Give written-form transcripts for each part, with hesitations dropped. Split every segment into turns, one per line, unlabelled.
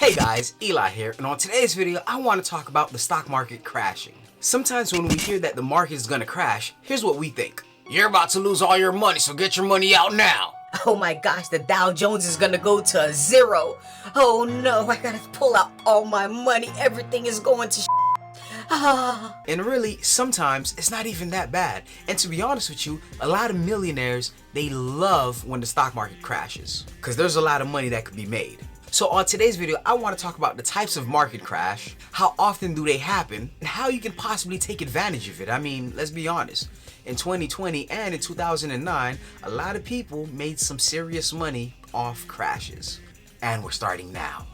Hey guys, Eli here, and on today's video, I want to talk about the stock market crashing. Sometimes when we hear that the market is gonna crash, here's what we think. You're about to lose all your money, so get your money out now.
Oh my gosh, the Dow Jones is gonna go to zero. Oh no, I gotta pull out all my money. Everything is going to
And really, sometimes it's not even that bad. And to be honest with you, a lot of millionaires, they love when the stock market crashes, because there's a lot of money that could be made. So on today's video, I want to talk about the types of market crash, how often do they happen, and how you can possibly take advantage of it. I mean, let's be honest. In 2020 and in 2009, a lot of people made some serious money off crashes. And we're starting now.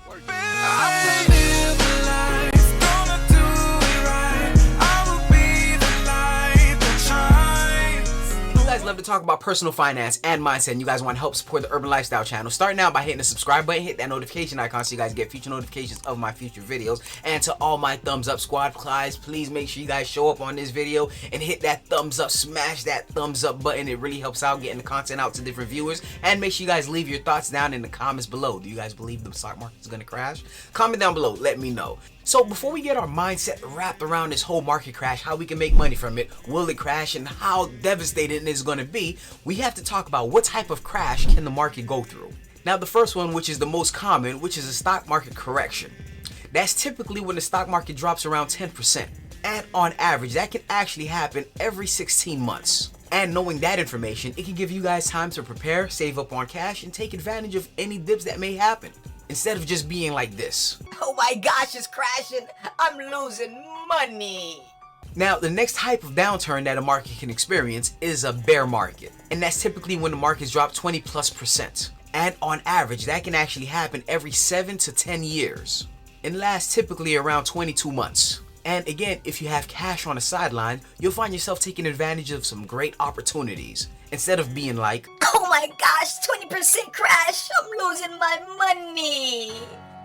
You guys love to talk about personal finance and mindset, and you guys want to help support the Urban Lifestyle channel, start now by hitting the subscribe button, hit that notification icon so you guys get future notifications of my future videos. And to all my thumbs up squad, please make sure you guys show up on this video and hit that thumbs up, smash that thumbs up button. It really helps out getting the content out to different viewers. And make sure you guys leave your thoughts down in the comments below. Do you guys believe the stock market is going to crash? Comment down below, let me know. So before we get our mindset wrapped around this whole market crash, how we can make money from it, will it crash, and how devastating it's going to be, we have to talk about what type of crash can the market go through. Now the first one, which is the most common, which is a stock market correction. That's typically when the stock market drops around 10%. And on average, that can actually happen every 16 months. And knowing that information, it can give you guys time to prepare, save up on cash, and take advantage of any dips that may happen, instead of just being like this.
Oh my gosh, it's crashing. I'm losing money.
Now, the next type of downturn that a market can experience is a bear market. And that's typically when the markets drop 20+%. And on average, that can actually happen every 7 to 10 years. And lasts typically around 22 months. And again, if you have cash on the sideline, you'll find yourself taking advantage of some great opportunities, instead of being like,
oh my gosh, 20% crash. I'm losing my money.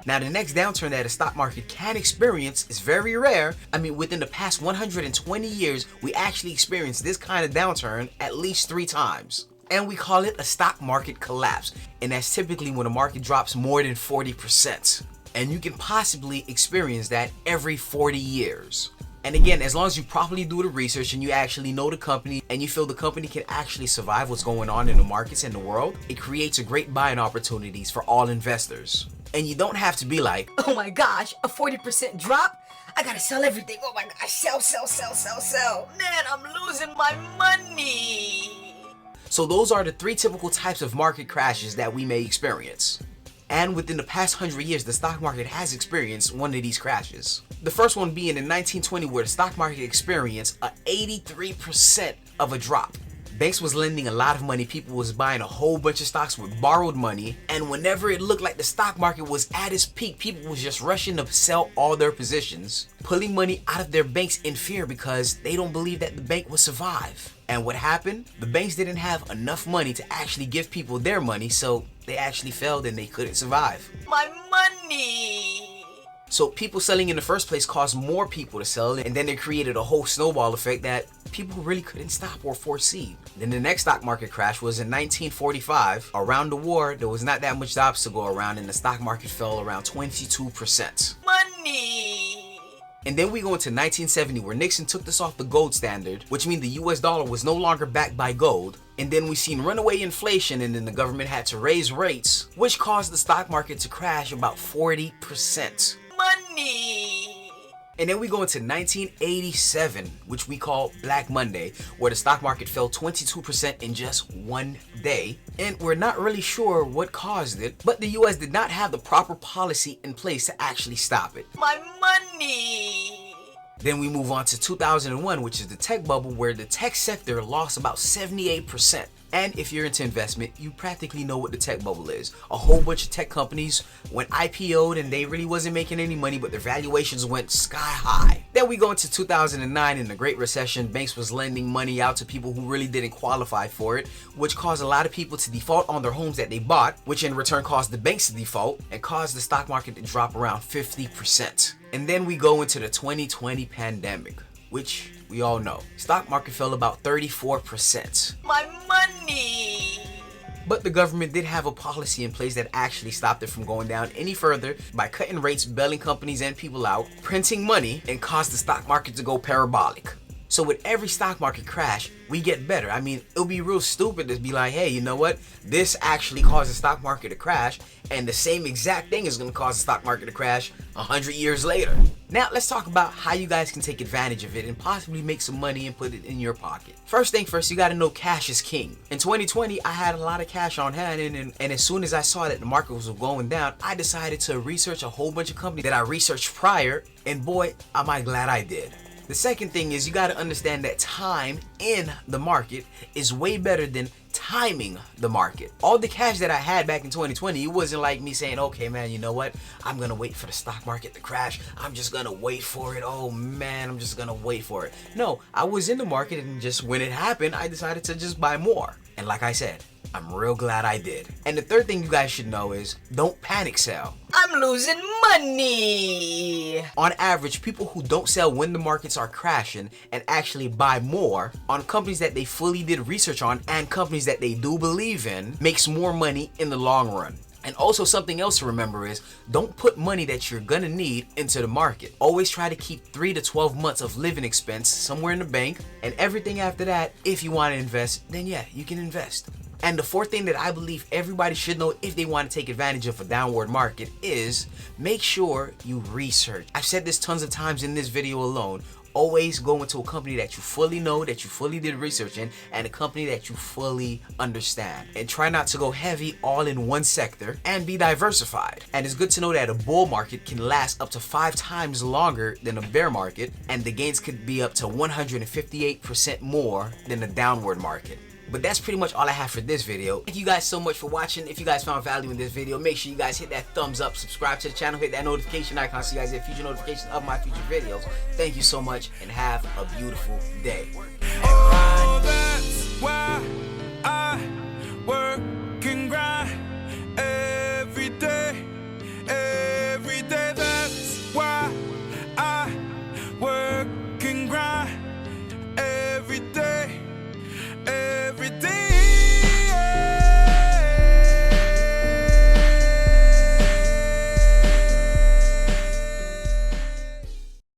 Now the next downturn that a stock market can experience is very rare. I mean, within the past 120 years, we actually experienced this kind of downturn at least 3 times. And we call it a stock market collapse. And that's typically when a market drops more than 40%. And you can possibly experience that every 40 years. And again, as long as you properly do the research and you actually know the company and you feel the company can actually survive what's going on in the markets and the world, it creates a great buying opportunities for all investors. And you don't have to be like,
oh my gosh, a 40% drop? I gotta sell everything. Oh my gosh, sell. Man, I'm losing my money.
So those are the 3 typical types of market crashes that we may experience. And within the past 100 years, the stock market has experienced one of these crashes. The first one being in 1920, where the stock market experienced a 83% of a drop. Banks was lending a lot of money, people was buying a whole bunch of stocks with borrowed money, and whenever it looked like the stock market was at its peak, people was just rushing to sell all their positions, pulling money out of their banks in fear because they don't believe that the bank would survive. And what happened? The banks didn't have enough money to actually give people their money, so they actually failed and they couldn't survive.
My money!
So people selling in the first place caused more people to sell, and then they created a whole snowball effect that people really couldn't stop or foresee. Then the next stock market crash was in 1945. Around the war, there was not that much jobs to go around, and the stock market fell around 22%.
Money!
And then we go into 1970, where Nixon took this off the gold standard, which means the US dollar was no longer backed by gold. And then we seen runaway inflation, and then the government had to raise rates, which caused the stock market to crash about 40%.
Money!
And then we go into 1987, which we call Black Monday, where the stock market fell 22% in just one day. And we're not really sure what caused it, but the US did not have the proper policy in place to actually stop it.
My money!
Then we move on to 2001, which is the tech bubble, where the tech sector lost about 78%. And if you're into investment, you practically know what the tech bubble is. A whole bunch of tech companies went IPO'd and they really wasn't making any money, but their valuations went sky high. Then we go into 2009, in the Great Recession. Banks was lending money out to people who really didn't qualify for it, which caused a lot of people to default on their homes that they bought, which in return caused the banks to default and caused the stock market to drop around 50%. And then we go into the 2020 pandemic, which we all know. Stock market fell about 34%.
My money!
But the government did have a policy in place that actually stopped it from going down any further by cutting rates, bailing companies and people out, printing money, and caused the stock market to go parabolic. So with every stock market crash, we get better. I mean, it'll be real stupid to be like, hey, you know what? This actually caused the stock market to crash, and the same exact thing is going to cause the stock market to crash 100 years later. Now, let's talk about how you guys can take advantage of it and possibly make some money and put it in your pocket. First thing first, you got to know cash is king. In 2020, I had a lot of cash on hand, and as soon as I saw that the market was going down, I decided to research a whole bunch of companies that I researched prior, and boy, am I glad I did. The second thing is you got to understand that time in the market is way better than timing the market. All the cash that I had back in 2020, it wasn't like me saying, okay man, you know what, I'm gonna wait for the stock market to crash, I'm just gonna wait for it, oh man, I'm just gonna wait for it. No, I was in the market, and just when it happened, I decided to just buy more. And like I said, I'm real glad I did. And the third thing you guys should know is don't panic sell.
I'm losing money.
On average, people who don't sell when the markets are crashing and actually buy more on companies that they fully did research on and companies that they do believe in makes more money in the long run. And also something else to remember is don't put money that you're gonna need into the market. Always try to keep 3 to 12 months of living expense somewhere in the bank, and everything after that, if you want to invest, then yeah, you can invest. And the fourth thing that I believe everybody should know if they want to take advantage of a downward market is make sure you research. I've said this tons of times in this video alone. Always go into a company that you fully know, that you fully did research in, and a company that you fully understand. And try not to go heavy all in one sector, and be diversified. And it's good to know that a bull market can last up to 5 times longer than a bear market, and the gains could be up to 158% more than a downward market. But that's pretty much all I have for this video. Thank you guys so much for watching. If you guys found value in this video, make sure you guys hit that thumbs up, subscribe to the channel, hit that notification icon so you guys get future notifications of my future videos. Thank you so much, and have a beautiful day.